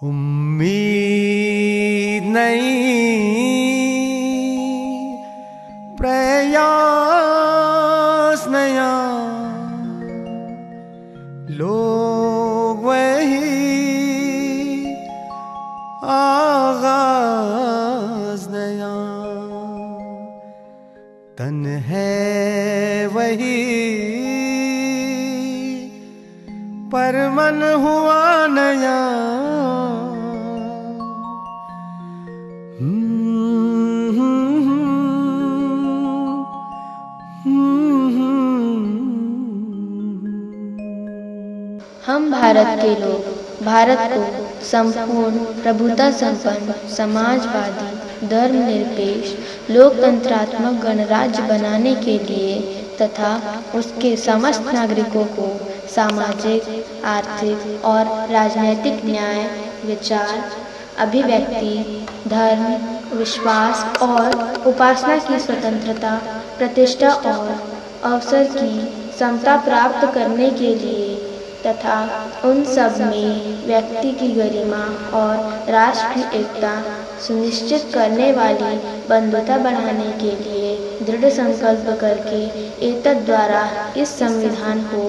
उम्मीद नहीं, प्रयास नया, लोग वही, आगाज नया, तन है वही, पर मन हुआ नया। हम भारत के लोग भारत को संपूर्ण प्रभुता संपन्न समाजवादी धर्मनिरपेक्ष लोकतंत्रात्मक गणराज्य बनाने के लिए तथा उसके समस्त नागरिकों को सामाजिक, आर्थिक और राजनैतिक न्याय, विचार, अभिव्यक्ति, धर्म, विश्वास और उपासना की स्वतंत्रता, प्रतिष्ठा और अवसर की समता प्राप्त करने के लिए तथा उन सब में व्यक्ति की गरिमा और राष्ट्र की एकता सुनिश्चित करने वाली बंधुता बढ़ाने के लिए दृढ़ संकल्प करके एतद्द्वारा इस संविधान को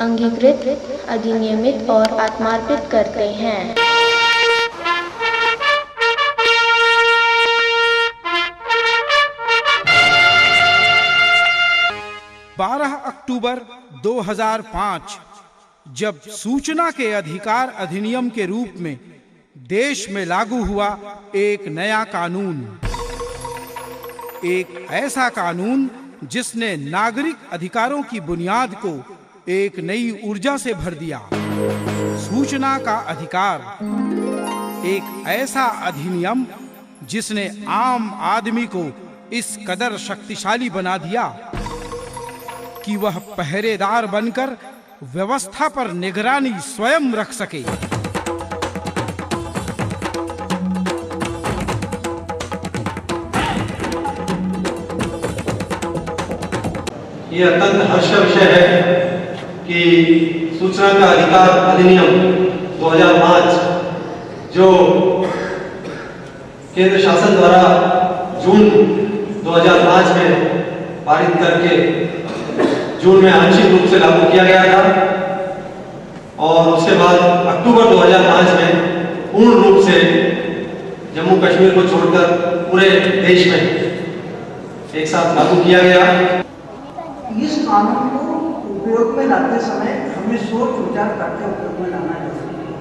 अंगीकृत, अधिनियमित और आत्मार्पित करते हैं। 12 अक्टूबर 2005 जब सूचना के अधिकार अधिनियम के रूप में देश में लागू हुआ एक नया कानून, एक ऐसा कानून जिसने नागरिक अधिकारों की बुनियाद को एक नई ऊर्जा से भर दिया। सूचना का अधिकार एक ऐसा अधिनियम जिसने आम आदमी को इस कदर शक्तिशाली बना दिया कि वह पहरेदार बनकर व्यवस्था पर निगरानी स्वयं रख सके। ये अत्यंत हर्ष का विषय है कि सूचना का अधिकार अधिनियम 2005 जो केंद्र शासन द्वारा जून 2005 में पारित करके जून में आंशिक रूप से लागू किया गया था और उसके बाद अक्टूबर 2005 में पूर्ण रूप से जम्मू कश्मीर को छोड़कर पूरे देश में एक साथ लागू किया गया। इस कानून को उपयोग में लाते समय हमें सोच विचार करके उपयोग में लाना जरूरी है।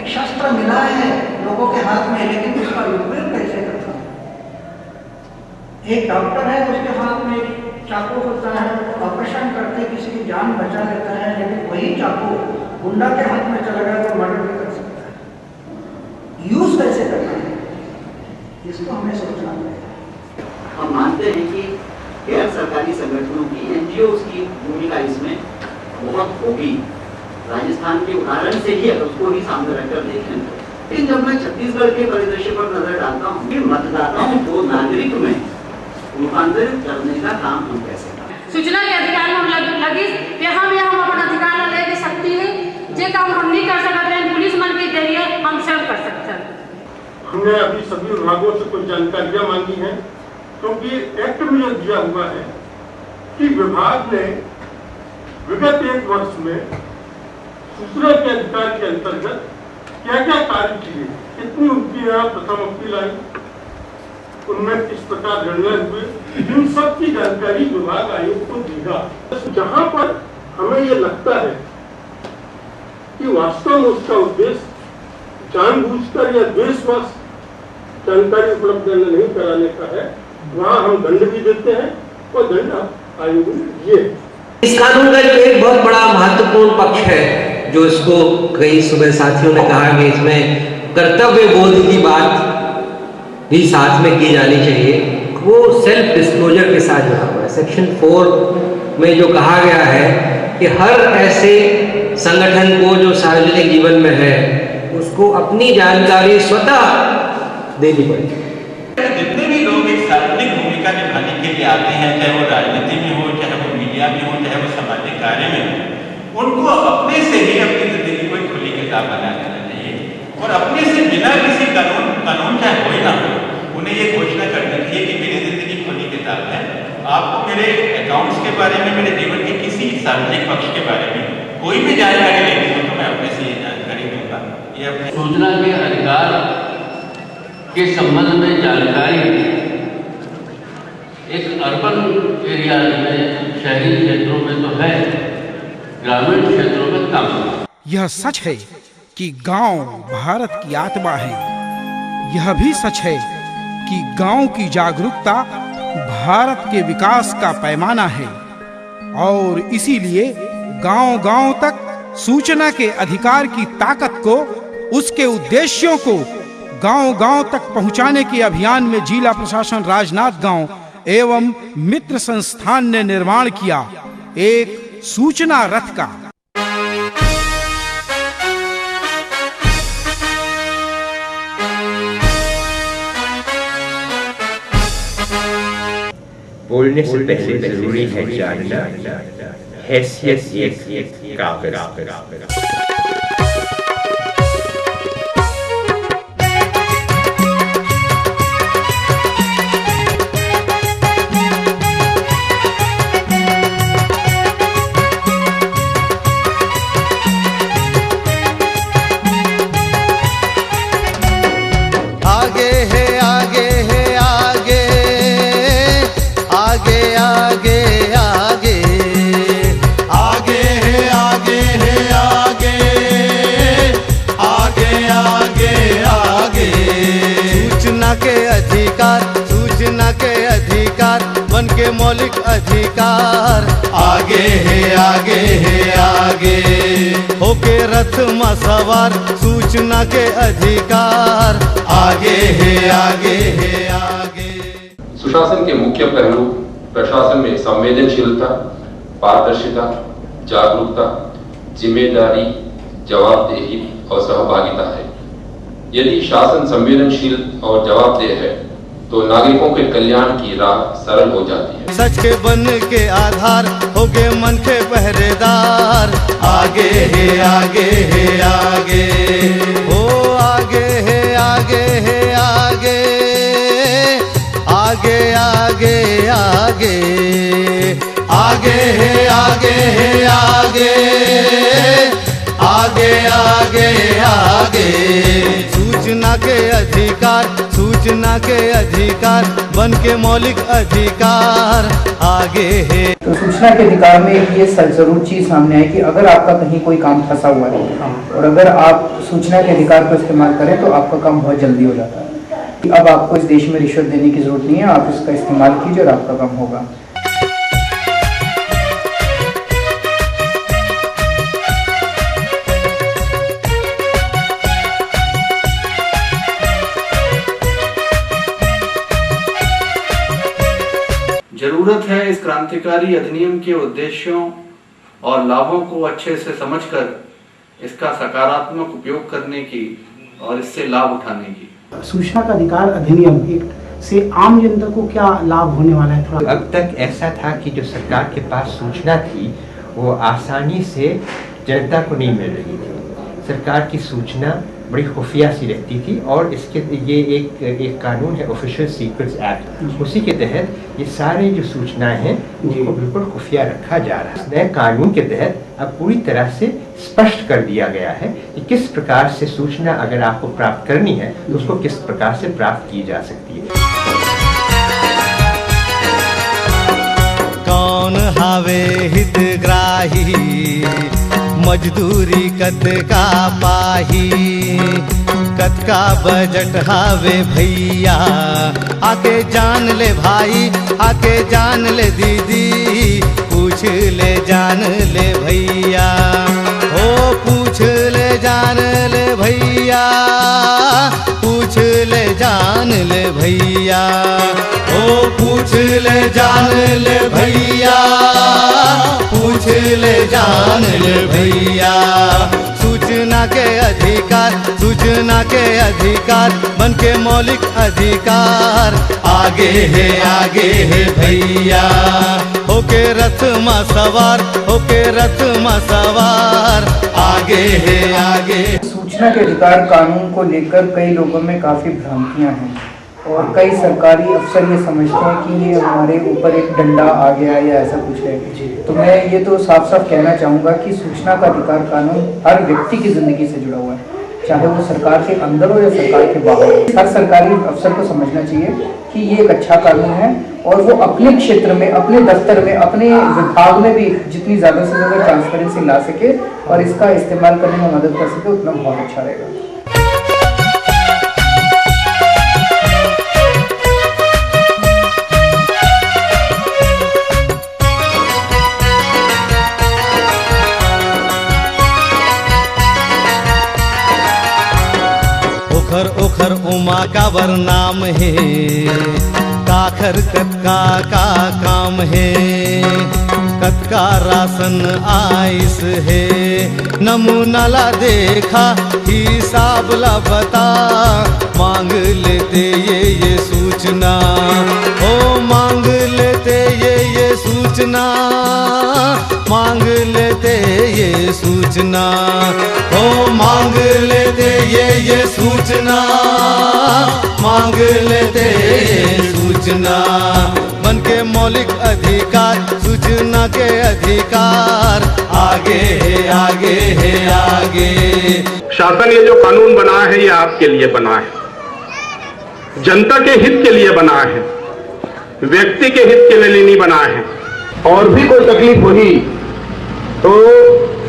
एक शस्त्र मिला है लोगों के हाथ में, लेकिन उसका उपयोग कैसे करना है? एक डॉक्टर है, उसके हाथ में चाकू होता है, ऑपरेशन करके किसी की जान बचा लेता है, लेकिन वही चाकू गुंडा के हाथ में चला गया तो मर्डर भी कर सकता है। यूज कैसे करना है इसको हमें सोचना पड़ेगा। हम मानते हैं कि गैर सरकारी संगठनों की, एनजीओ की भूमिका इसमें बहुत होगी। राजस्थान के उदाहरण से ही अगर उसको ही सामने रखकर देखें, लेकिन जब मैं छत्तीसगढ़ के परिदृश्य पर नजर डालता हूँ कि मतदाताओं को नागरिक में रूपांतरित करने का काम हम कैसे करें। सूचना के अधिकार में लगी यहाँ भी हम अपना अधिकार ले सकती है, जे काम हम नहीं कर सकते हैं पुलिस मन के जरिए हम सब कर सकते हैं। हमने अभी सभी विभागों से कुछ जानकारियां मांगी हैं, क्योंकि एक्ट में यह दिया हुआ है कि विभाग ने विगत एक वर्ष में सूचना के अधिकार के अंतर्गत क्या क्या कार्य किए, कितनी उनकी यहाँ प्रथम अपील आई, उनमें किस प्रकार निर्णय हुए, इन सब की जानकारी विभाग आयोग को देगा। जहां पर हमें ये लगता है कि वास्तव में उसका उद्देश्य जानबूझकर या द्वेषवश जानकारी उपलब्ध नहीं कराने का है, वहाँ हम दंड भी देते हैं और दंड आयोग ने दिए। इस कानून का जो एक बहुत बड़ा महत्वपूर्ण पक्ष है, जो इसको कई सुबह साथियों ने कहा कि इसमें कर्तव्य बोध की बात भी साथ में की जानी चाहिए, वो सेल्फ डिस्क्लोजर के साथ जुड़ा हुआ है। सेक्शन 4 में जो कहा गया है कि हर ऐसे संगठन को जो सार्वजनिक जीवन में है उसको अपनी जानकारी स्वतः देनी पड़ेगी। जितने भी लोग एक सार्वजनिक भूमिका निभाने के लिए आते हैं, चाहे वो राजनीति में हो, चाहे वो मीडिया में हो, चाहे वो सामाजिक कार्य में हो, उनको अपने से ही अपनी जिंदगी को किताब बना देना चाहिए और अपने से बिना किसी कानून चाहे हो ही ना हो, उन्हें ये घोषणा करनी चाहिए कि मेरी जिंदगी खुली किताब है। आपको मेरे अकाउंट्स के बारे में, मेरे जीवन के किसी सार्वजनिक पक्ष के बारे में कोई भी जानकारी लेनी हो तो मैं अपने से ये जानकारी दूंगा। ये अपने सूचना के अधिकार के संबंध में जानकारी एक अर्बन एरिया में, शहरी क्षेत्रों में तो है, ग्रामीण क्षेत्रों में कम है। यह सच है कि गांव भारत की आत्मा है। यह भी सच है कि गांव की जागरूकता भारत के विकास का पैमाना है और इसीलिए गांव-गांव तक सूचना के अधिकार की ताकत को, उसके उद्देश्यों को गांव-गांव तक पहुंचाने के अभियान में जिला प्रशासन राजनांदगांव एवं मित्र संस्थान ने निर्माण किया एक सूचना रथ का। बोलने से पहले जरूरी है जानना हैसियत एक कागज। आगे है आगे है आगे, आगे आगे आगे, आगे है आगे है आगे, आगे आगे आगे। सूचना के अधिकार, सूचना के अधिकार बन के मौलिक अधिकार। आगे है आगे है आगे, होके रथ में सवार सूचना के अधिकार। आगे है आगे है आगे। सुशासन के मुख्य पहलू प्रशासन में संवेदनशीलता, पारदर्शिता, जागरूकता, जिम्मेदारी, जवाबदेही और सहभागिता है। यदि शासन संवेदनशील और जवाबदेह है तो नागरिकों के कल्याण की राह सरल हो जाती है। सच के बन के आधार हो गए मन के पहरेदार। आगे है आगे है आगे, ओ आगे है आगे है आगे, आगे आगे आगे, आगे है आगे है आगे, आगे आगे आगे। सूचना के अधिकार, सूचना के अधिकार बन के मौलिक अधिकार। आगे है। तो सूचना के अधिकार में एक ये जरूर चीज सामने है कि अगर आपका कहीं कोई काम फंसा हुआ है और अगर आप सूचना के अधिकार को इस्तेमाल करें तो आपका काम बहुत जल्दी हो जाता है। अब आपको इस देश में रिश्वत देने की जरूरत नहीं है, आप इसका इस्तेमाल कीजिए और आपका काम होगा। जरूरत है इस क्रांतिकारी अधिनियम के उद्देश्यों और लाभों को अच्छे से समझकर इसका सकारात्मक उपयोग करने की और इससे लाभ उठाने की। सूचना का अधिकार अधिनियम से आम जनता को क्या लाभ होने वाला है? थोड़ा अब तक ऐसा था कि जो सरकार के पास सूचना थी वो आसानी से जनता को नहीं मिल रही थी। सरकार की सूचना बड़ी खुफिया सी रहती थी और इसके ये एक कानून है ऑफिशियल सीक्रेट्स एक्ट, उसी के तहत ये सारे जो सूचनाएं हैं उनको बिल्कुल खुफिया रखा जा रहा है। नए कानून के तहत अब पूरी तरह से स्पष्ट कर दिया गया है कि किस प्रकार से सूचना अगर आपको प्राप्त करनी है तो उसको किस प्रकार से प्राप्त की जा सकती है। कौन हावे हितग्राही, मजदूरी कद का पाही, कद का बजट हावे भैया। आके जान ले भाई, आके जान ले दीदी, पूछ ले जान ले भैया, हो पूछ ले जान ले भैया, पूछ ले जान ले भैया, हो पूछ ले जान ले भैया, पूछ ले जान ले भैया। सूचना के अधिकार, सूचना सूचना के अधिकार बन के मौलिक अधिकार। आगे है भैया होके रथ में सवार, होके रथ में सवार। आगे है। सूचना के अधिकार कानून को लेकर कई लोगों में काफ़ी भ्रांतियां हैं और कई सरकारी अफसर ये समझते हैं कि ये हमारे ऊपर एक डंडा आ गया या ऐसा कुछ है। तो मैं ये तो साफ साफ कहना चाहूँगा कि सूचना का अधिकार कानून हर व्यक्ति की ज़िंदगी से जुड़ा हुआ है, चाहे वो सरकार के अंदर हो या सरकार के बाहर हो। हर सरकारी अफसर को समझना चाहिए कि ये एक अच्छा कानून है और वो अपने क्षेत्र में, अपने दफ्तर में, अपने विभाग में भी जितनी ज़्यादा से ज़्यादा ट्रांसपेरेंसी ला सके और इसका इस्तेमाल करने में मदद कर सके उतना बहुत अच्छा रहेगा। ओखर उमा का वरनाम है, काखर कतका का काम है। कतका राशन आइस है, नमूना ला देखा हिसाब ला बता। मांग लेते ये सूचना, ओ मांग लेते ये सूचना, मांग लेते ये सूचना, ओ मांग लेते ये सूचना, मांग लेते ये सूचना। बन के मौलिक अधिकार सूचना के अधिकार। आगे है। शासन ये जो कानून बना है ये आपके लिए बना है, जनता के हित के लिए बना है, व्यक्ति के हित के लिए नहीं बना है। और भी कोई तकलीफ हुई तो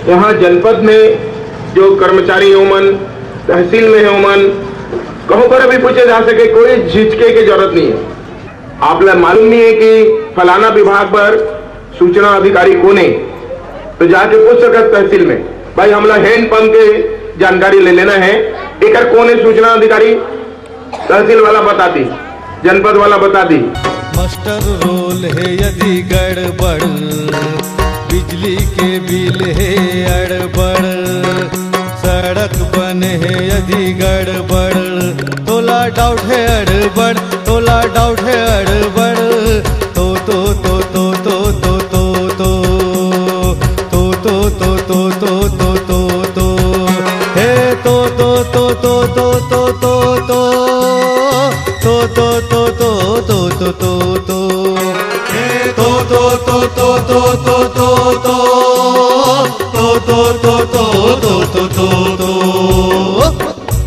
यहाँ जनपद में जो कर्मचारी होमन, तहसील में होमन, कहीं पर भी पूछे जा सके, कोई झिझके की जरूरत नहीं है। आप लोग मालूम नहीं है कि फलाना विभाग पर सूचना अधिकारी कौन है, तो जाके पूछ सकते तहसील में, भाई हमला हैंड पंप के जानकारी ले लेना है, एक कौन है सूचना अधिकारी, तहसील वाला बता दी, जनपद वाला बता दी। मास्टर रोल है यदि गड़बड़, बिजली के बिल है अड़बड़, सड़क बने है यदि गड़बड़, तोला डाउट है अड़बड़, तोला डाउट है अड़बड़। तो हे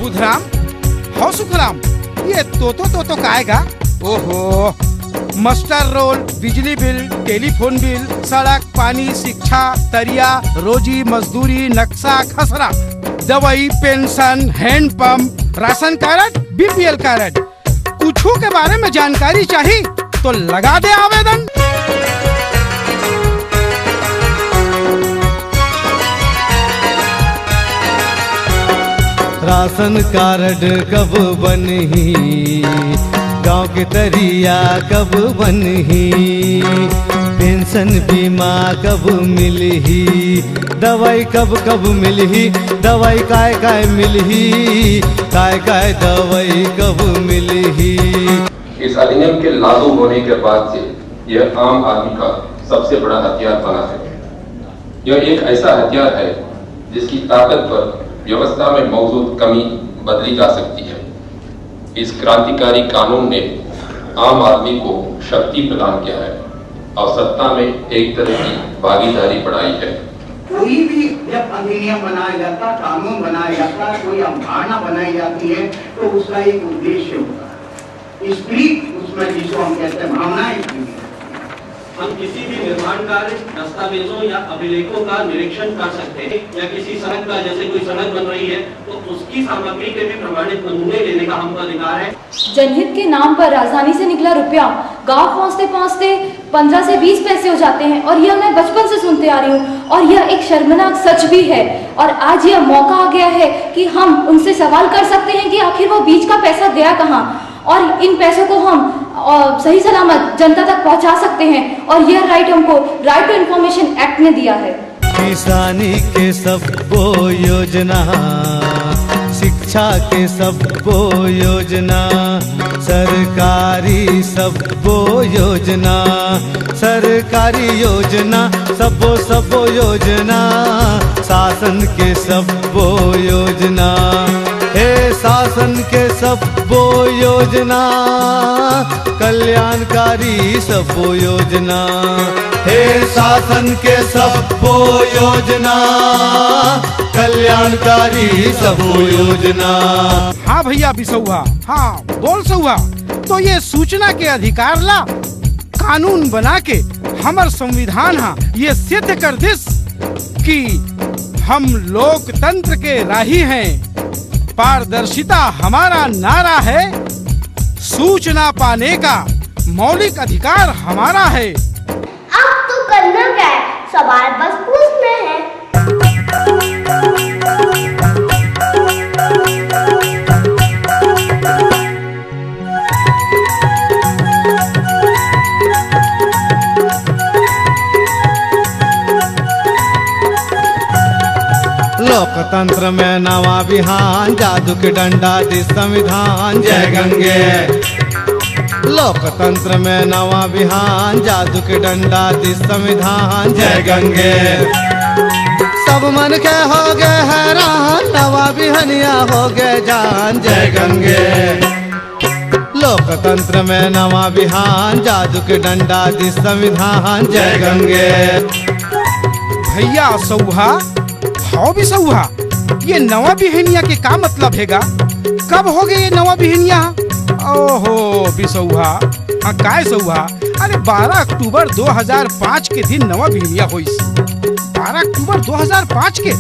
बुधराम हो सुखराम, ये तो काएगा। ओहो, मास्टर रोल, बिजली बिल, टेलीफोन बिल, सड़क, पानी, शिक्षा, तरिया, रोजी मजदूरी, नक्शा खसरा, दवाई, pension, hand pump, ration card, BPL card, कुछ के बारे में जानकारी चाहिए तो लगा दे आवेदन। राशन कार्ड कब बनही, गांव के तरिया कब बनही, पेंशन बीमा कब मिलही, दवाई कब मिलही, दवाई काय मिलही, काय दवाई कब मिलही। इस अधिनियम के लागू होने के बाद से यह आम आदमी का सबसे बड़ा हथियार बना है। यह एक ऐसा हथियार है जिसकी ताकत पर व्यवस्था में मौजूद कमी बदली जा सकती है। इस क्रांतिकारी कानून ने आम आदमी को शक्ति प्रदान किया है और सत्ता में एक तरह की भागीदारी बढ़ाई है। कोई भी जब अधिनियम बनाया जाता, कानून बनाया जाता, कोई अवधारणा बनाई जाती है तो उसका एक उद्देश्य होता है, स्पिरिट उसमें, जिसको हम कहते हैं भावनाएं। हम किसी भी निर्माण कार्य, दस्तावेजों या अभिलेखों का निरीक्षण कर सकते हैं, या किसी सड़क का, जैसे कोई सड़क बन रही है तो उसकी सामग्री के भी प्रमाणित नमूने लेने का हमको अधिकार है। जनहित के नाम पर राजधानी से निकला रुपया गांव पहुंचते पहुंचते 15 से 20 पैसे हो जाते हैं, और यह मैं बचपन से सुनते आ रही हूँ, और यह एक शर्मनाक सच भी है। और आज यह मौका आ गया है कि हम उनसे सवाल कर सकते हैं कि आखिर वो बीच का पैसा गया कहाँ, और इन पैसों को हम सही सलामत जनता तक पहुंचा सकते हैं। और यह राइट हमको राइट टू इन्फॉर्मेशन एक्ट ने दिया है। किसानी के सबको योजना, शिक्षा शिक्षा के सबो योजना, सरकारी सबो योजना, सरकारी योजना सबो योजना, शासन के सबो योजना, हे शासन के सबो योजना, कल्याणकारी सबो योजना, हे शासन के सबो योजना, कल्याणकारी सबो योजना। हाँ भैया बिसौआ, हाँ बोल सौआ। तो ये सूचना के अधिकार ला कानून बना के हमर संविधान हा ये सिद्ध कर दिस कि हम लोकतंत्र के राही हैं, पारदर्शिता हमारा नारा है, सूचना पाने का मौलिक अधिकार हमारा है। अब तो करना क्या है, सवाल बस पूछना है। लोकतंत्र में नवा विहान, जादू के डंडा दी संविधान, जय गंगे। लोकतंत्र में नवा विहान, जादू के डंडा दी संविधान, जय गंगे। सब मन के हो गए हैरान, नवा विहनिया हो गए जान, जय गंगे। लोकतंत्र में नवा विहान, जादू के डंडा दी संविधान, जय गंगे। भैया सौहा, हाँ भी सौहा, ये नवा बिहनिया के का मतलब हैगा? कब हो गए ये नवा बिहनिया? ओहो बिसौहा, हाँ काय सौहा, अरे 12 अक्टूबर 2005 के दिन नवा बिहनिया हुई। 12 अक्टूबर 2005 के,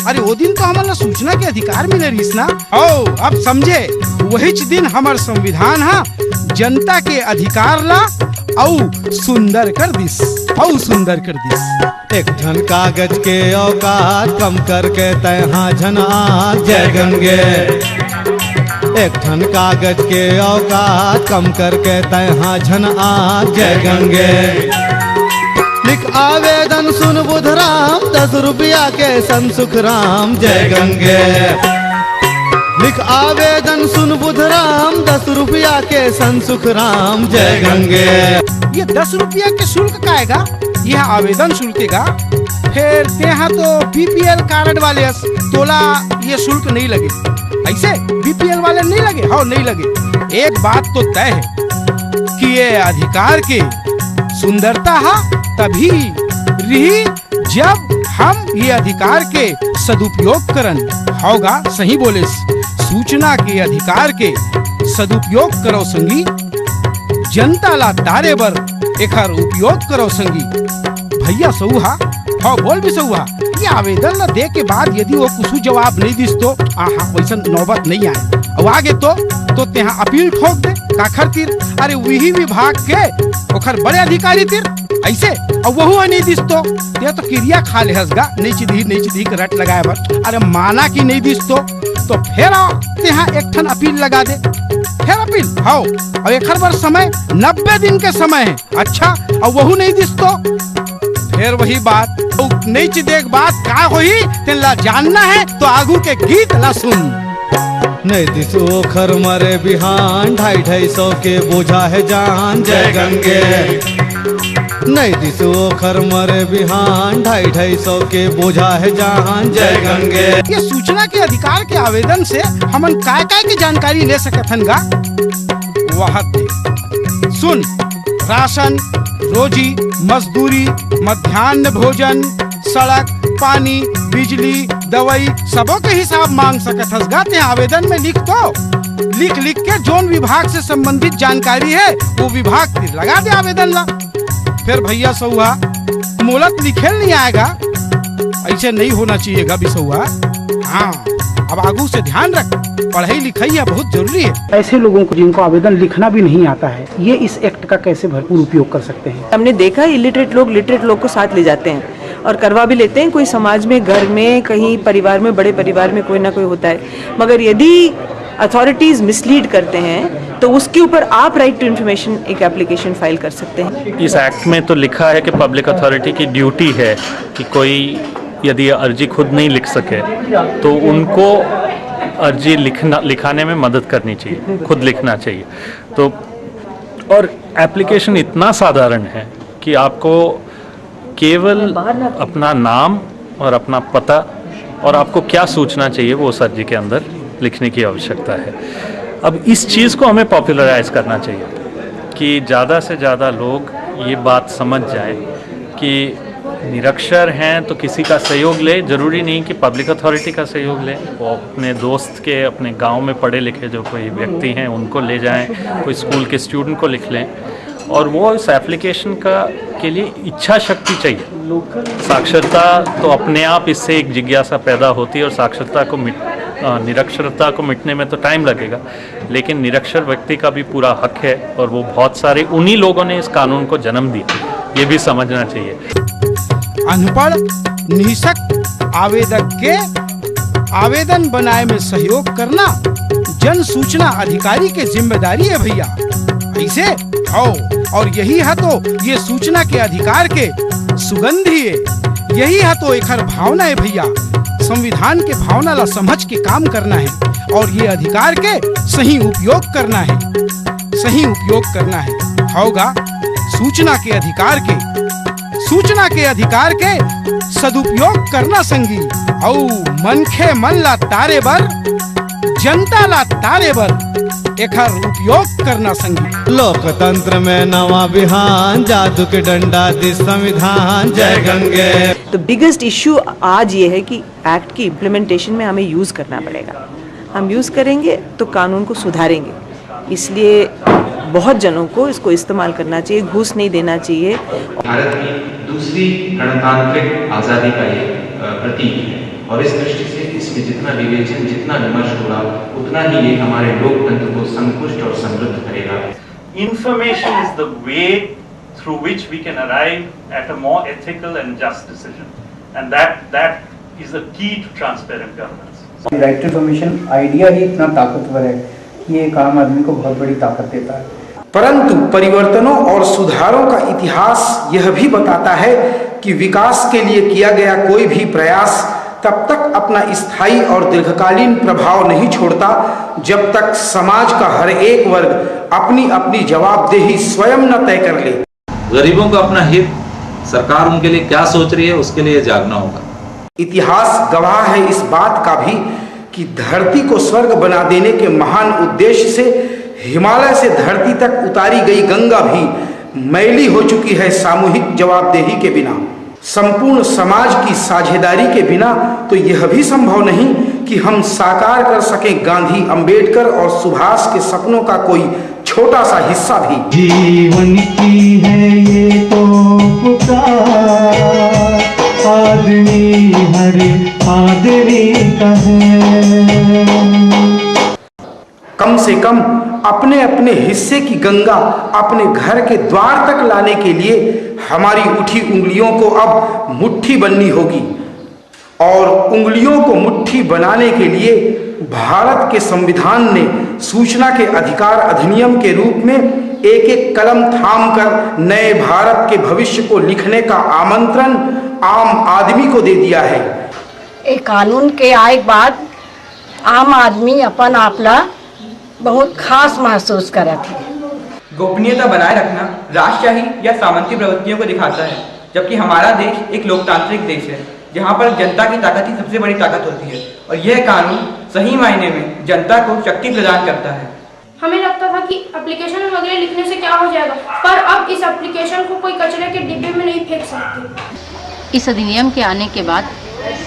अरे वो दिन तो हमारा सूचना के अधिकार मिले रहीस ना। ओ अब समझे, वही दिन हमार संविधान हा जनता के अधिकार ला औ सुंदर कर दिस, औ सुंदर कर दिस। एक ठन कागज के औकात कम करके तहाँ झना, जय गंगे। एक ठन कागज के औकात कम करके तहाँ झना, जय गंगे। लिख आवेदन सुन बुधराम, 10 रुपया के संसुख राम, जय गंगे। लिख आवेदन सुन बुधराम, 10 रुपया के संसुख राम, जय गंगे। ये 10 रुपया के शुल्क का आएगा? यह आवेदन शुल्क का। फिर यहाँ तो बीपीएल कार्ड वाले तोला ये शुल्क नहीं लगे, ऐसे बीपीएल वाले नहीं लगे, हाँ नहीं लगे। एक बात तो तय है कि ये अधिकार के सुंदरता है तभी रही जब हम ये अधिकार के सदुपयोग करन होगा। सही बोले, सूचना के अधिकार के सदुपयोग करो संगी, जनता ला तारे बर एकर उपयोग करो संगी। भैया सौहा, हाँ बोल भी सौहा, ये आवेदन ला दे के बाद यदि वो कुछ जवाब नहीं दिस तो आहा वैसा नौबत नहीं आए, और आगे तो तेहा अपील ठोक दे काखर तीर, अरे वही विभाग के ओखर बड़े अधिकारी तीर ऐसे, और वहु नहीं दिस तो क्रिया खा ले हसगा, नहीं चिदी के रट लगाए बर, अरे माना कि नहीं दिस तो फिर तेहा एक ठन अपील लगा दे, फिर अपील हाँ, और एक बार समय 90 दिन के समय है। अच्छा, और वहु नहीं दिस तो फिर वही बात, नहीं चिदेक बात का होई तेला जानना है तो आगू के गीत ला सुन। नहीं दिसो खर मरे बिहान, 250 के बोझा है जान, जय गंगे। नहीं दिसो खर मरे बिहान, 250 के बोझा है जान, जय गंगे। ये सूचना के अधिकार के आवेदन से हमन काय की जानकारी ले सकथन गा? वह सुन, राशन, रोजी, मजदूरी, मध्याह्न भोजन, सड़क, पानी, बिजली, दवाई सबों के हिसाब मांग सकत हस गा। ते आवेदन में लिख के जोन विभाग से संबंधित जानकारी है वो विभाग फिर लगा दे आवेदन ला। फिर भैया सौहा, मोलत लिखेल नहीं आएगा, ऐसे नहीं होना चाहिए गा बिसौआ। हाँ अब आगू से ध्यान रख, पढ़ाई लिखाई है बहुत जरूरी है। ऐसे लोगों को जिनको आवेदन लिखना भी नहीं आता है, ये इस एक्ट का कैसे भरपूर उपयोग कर सकते हैं? हमने देखा इलिटरेट लोग को साथ ले जाते हैं और करवा भी लेते हैं। कोई समाज में, घर में, कहीं परिवार में, बड़े परिवार में कोई ना कोई होता है, मगर यदि अथॉरिटीज मिसलीड करते हैं तो उसके ऊपर आप राइट टू इन्फॉर्मेशन एक एप्लीकेशन फाइल कर सकते हैं। इस एक्ट में तो लिखा है कि पब्लिक अथॉरिटी की ड्यूटी है कि कोई यदि अर्जी खुद नहीं लिख सके तो उनको अर्जी लिखाने में मदद करनी चाहिए, खुद लिखना चाहिए। तो और एप्लीकेशन इतना साधारण है कि आपको केवल अपना नाम और अपना पता और आपको क्या सूचना चाहिए वो उस अर्जी के अंदर लिखने की आवश्यकता है। अब इस चीज़ को हमें पॉपुलराइज करना चाहिए कि ज़्यादा से ज़्यादा लोग ये बात समझ जाए कि निरक्षर हैं तो किसी का सहयोग ले, ज़रूरी नहीं कि पब्लिक अथॉरिटी का सहयोग ले, वो अपने दोस्त के, अपने गांव में पढ़े लिखे जो कोई व्यक्ति हैं उनको ले जाएं, कोई स्कूल के स्टूडेंट को लिख लें, और वो इस एप्लीकेशन के लिए इच्छा शक्ति चाहिए। साक्षरता तो अपने आप इससे एक जिज्ञासा पैदा होती है, और साक्षरता को निरक्षरता को मिटने में तो टाइम लगेगा, लेकिन निरक्षर व्यक्ति का भी पूरा हक है, और वो बहुत सारे उन्हीं लोगों ने इस कानून को जन्म दिया, ये भी समझना चाहिए। अनपढ़ निःशक्त आवेदक के आवेदन बनाए में सहयोग करना जन सूचना अधिकारी के जिम्मेदारी है भैया। ऐसे आओ, और यही है तो ये सूचना के अधिकार के सुगंधी है, यही है तो एक भावना है भैया। संविधान के भावना ला समझ के काम करना है, और ये अधिकार के सही उपयोग करना है, सही उपयोग करना है। होगा सूचना के अधिकार के सदुपयोग करना संगी, औ मनखे मन ला तारे बर, जनता ला तारे बर एकर उपयोग करना संगी। लोकतंत्र में नवा बिहान, जादू के डंडा दे संविधान, जय गंगे। तो बिगेस्ट इश्यू आज ये है कि एक्ट की इम्प्लीमेंटेशन में हमें यूज़ करना पड़ेगा। हम यूज़ करेंगे तो कानून को सुधारेंगे, इसलिए बहुत जनों को इसको इस्तेमाल करना चाहिए, घूस नहीं देना चाहिए। भारत की दूसरी गणतांत्रिक आज़ादी का ये प्रतीक है, और इस दृष्टि से इसमें जितना विवेचन, जितना विमर्श होगा, उतना ही ये हमारे लोकतंत्र को संतुष्ट और समृद्ध करेगा। Information is the way through which we can arrive at a more ethical and just decision, and that is the key to transparent governance. Right to information idea ही इतना ताकतवर है कि ये एक आम आदमी को बहुत बड़ी ताकत देता है। परंतु परिवर्तनों और सुधारों का इतिहास यह भी बताता है कि विकास के लिए किया गया कोई भी प्रयास तब तक अपना स्थायी और दीर्घकालीन प्रभाव नहीं छोड़ता, जब तक समाज का हर एक वर्ग अपनी अपनी जवाबदेही स्वयं न तय कर ले। गरीबों का अपना हित, सरकार उनके लिए क्या सोच रही है, उसके लिए जागना होगा। इतिहास गवाह है इस बात का भी कि धरती को स्वर्ग बना देने के महान उद्देश्य से हिमालय से धरती तक उतारी गई गंगा भी मैली हो चुकी है सामूहिक जवाबदेही के बिना। संपूर्ण समाज की साझेदारी के बिना तो यह भी संभव नहीं कि हम साकार कर सकें गांधी, अंबेडकर और सुभाष के सपनों का कोई छोटा सा हिस्सा भी। जीवन की है ये तो पुकार, आदमी हर आदमी का है। कम से कम अपने अपने हिस्से की गंगा अपने घर के द्वार तक लाने के लिए हमारी उठी उंगलियों को अब मुट्ठी बननी होगी, और उंगलियों को मुट्ठी बनाने के लिए भारत के संविधान ने सूचना के अधिकार अधिनियम के रूप में एक एक कलम थामकर नए भारत के भविष्य को लिखने का आमंत्रण आम आदमी को दे दिया है। एक कानून के आए बाद आम आदमी अपन आपला बहुत खास महसूस करत है। गोपनीयता बनाए रखना राजशाही या सामंती प्रवृत्तियों को दिखाता है, जबकि हमारा देश एक लोकतांत्रिक देश है जहाँ पर जनता की ताकत ही सबसे बड़ी ताकत होती है, और यह कानून सही मायने में जनता को शक्ति प्रदान करता है। हमें लगता था कि एप्लीकेशन वगैरह लिखने से क्या हो जाएगा, पर अब इस एप्लीकेशन को कोई कचरे के डिब्बे में नहीं फेंक सकते। इस अधिनियम के आने के बाद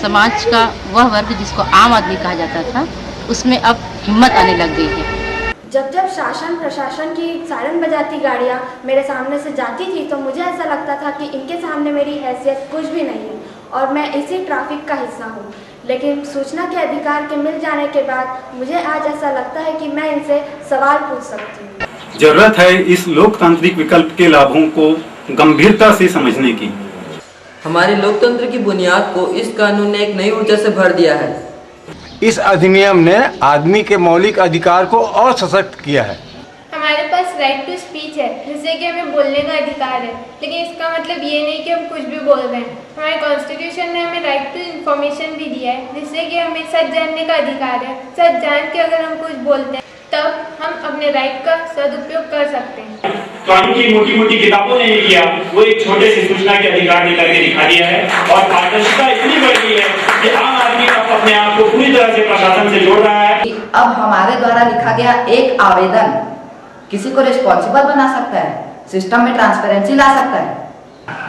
समाज का वह वर्ग जिसको आम आदमी कहा जाता था, उसमें अब हिम्मत आने लग गई है। जब शासन प्रशासन की सायरन बजाती गाड़ियाँ मेरे सामने से जाती थी तो मुझे ऐसा लगता था कि इनके सामने मेरी हैसियत कुछ भी नहीं है और मैं इसी ट्रैफिक का हिस्सा हूँ। लेकिन सूचना के अधिकार के मिल जाने के बाद मुझे आज ऐसा लगता है कि मैं इनसे सवाल पूछ सकती हूँ। जरूरत है इस लोकतांत्रिक विकल्प के लाभों को गंभीरता से समझने की। हमारे लोकतंत्र की बुनियाद को इस कानून ने एक नई ऊर्जा से भर दिया है। इस अधिनियम ने आदमी के मौलिक अधिकार को और सशक्त किया है। हमारे पास राइट टू स्पीच है, जिससे कि हमें बोलने का अधिकार है, लेकिन इसका मतलब ये नहीं कि हम कुछ भी बोल रहे हैं। हमारे कॉन्स्टिट्यूशन ने हमें राइट टू इंफॉर्मेशन भी दिया है, जिससे कि हमें सच जानने का अधिकार है। सच जान के अगर हम कुछ बोलते हैं तब हम अपने राइट का सदुपयोग कर सकते हैं। कानून की मोटी मोटी किताबों ने ये किया, वो एक छोटे से सूचना के अधिकार ने करके दिखा दिया है। और पारदर्शिता इतनी बढ़ गई है कि आम आदमी अपने आप को पूरी तरह से प्रशासन से जोड़ रहा है। अब हमारे द्वारा लिखा गया एक आवेदन किसी को रिस्पॉन्सिबल बना सकता है, सिस्टम में ट्रांसपेरेंसी ला सकता है।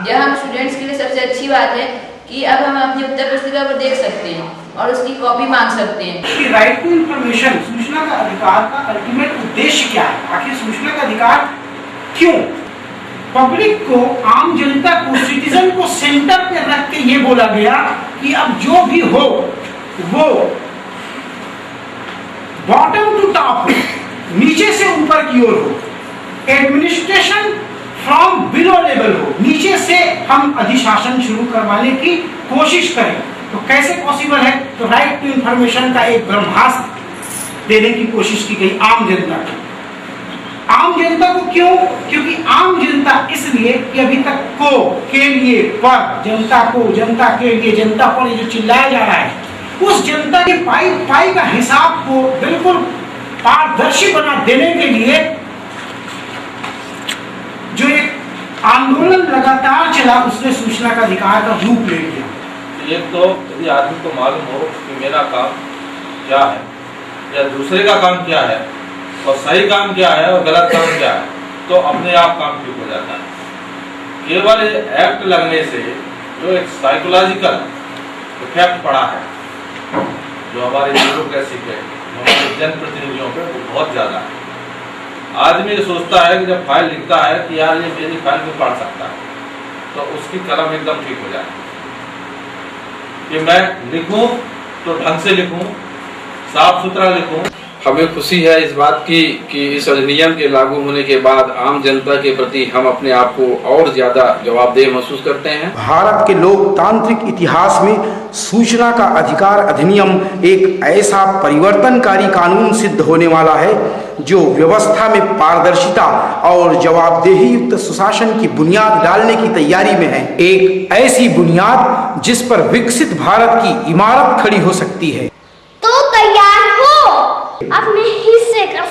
यह हम स्टूडेंट्स के लिए सबसे अच्छी बात है कि अब हम अपनी उत्तर पुस्तिका पर देख सकते हैं और उसकी कॉपी मांग सकते हैं। राइट टू इंफॉर्मेशन, सूचना का अधिकार का अल्टीमेट उद्देश्य क्या है? आखिर सूचना का अधिकार क्यों? पब्लिक को, आम जनता को, सिटीजन को सेंटर पे रख के ये बोला गया कि अब जो भी हो वो बॉटम टू टॉप, नीचे से ऊपर की ओर हो, एडमिनिस्ट्रेशन फ्रॉम बिलो लेवल हो, नीचे से हम अधिशासन शुरू करवाने की कोशिश करें। तो कैसे पॉसिबल है? तो राइट टू इंफॉर्मेशन का एक ब्रह्मास्त्र देने की कोशिश की गई आम जनता को। आम जनता को क्यों? क्योंकि आम जनता इसलिए कि अभी तक को, के लिए, पर, जनता को, जनता के लिए, जनता पर जो चिल्लाया जा रहा है, उस जनता की पाई का हिसाब को बिल्कुल पारदर्शी बना देने के लिए जो एक आंदोलन लगातार चला, उसने सूचना का अधिकार का रूप ले लिया। एक तो यदि आदमी को मालूम हो कि मेरा काम क्या है या दूसरे का काम क्या है और सही काम क्या है और गलत काम क्या है, तो अपने आप काम ठीक हो जाता है। केवल एक्ट लगने से जो एक साइकोलॉजिकल इफेक्ट पड़ा है, जो हमारे ब्यूरोक्रेसी पे, हमारे जनप्रतिनिधियों पे, वो बहुत ज़्यादा है। आदमी ये सोचता है कि जब फाइल लिखता है कि यार ये मेरी फाइल में पढ़ सकता है, तो उसकी कलम एकदम ठीक हो जाए कि मैं लिखूं तो ढंग से लिखूं, साफ सुथरा लिखूं। हमें खुशी है इस बात की कि इस अधिनियम के लागू होने के बाद आम जनता के प्रति हम अपने आप को और ज्यादा जवाबदेह महसूस करते हैं। भारत के लोकतांत्रिक इतिहास में सूचना का अधिकार अधिनियम एक ऐसा परिवर्तनकारी कानून सिद्ध होने वाला है जो व्यवस्था में पारदर्शिता और जवाबदेही युक्त सुशासन की बुनियाद डालने की तैयारी में है। एक ऐसी बुनियाद जिस पर विकसित भारत की इमारत खड़ी हो सकती है। तो तैयार हो अपने हिस्से का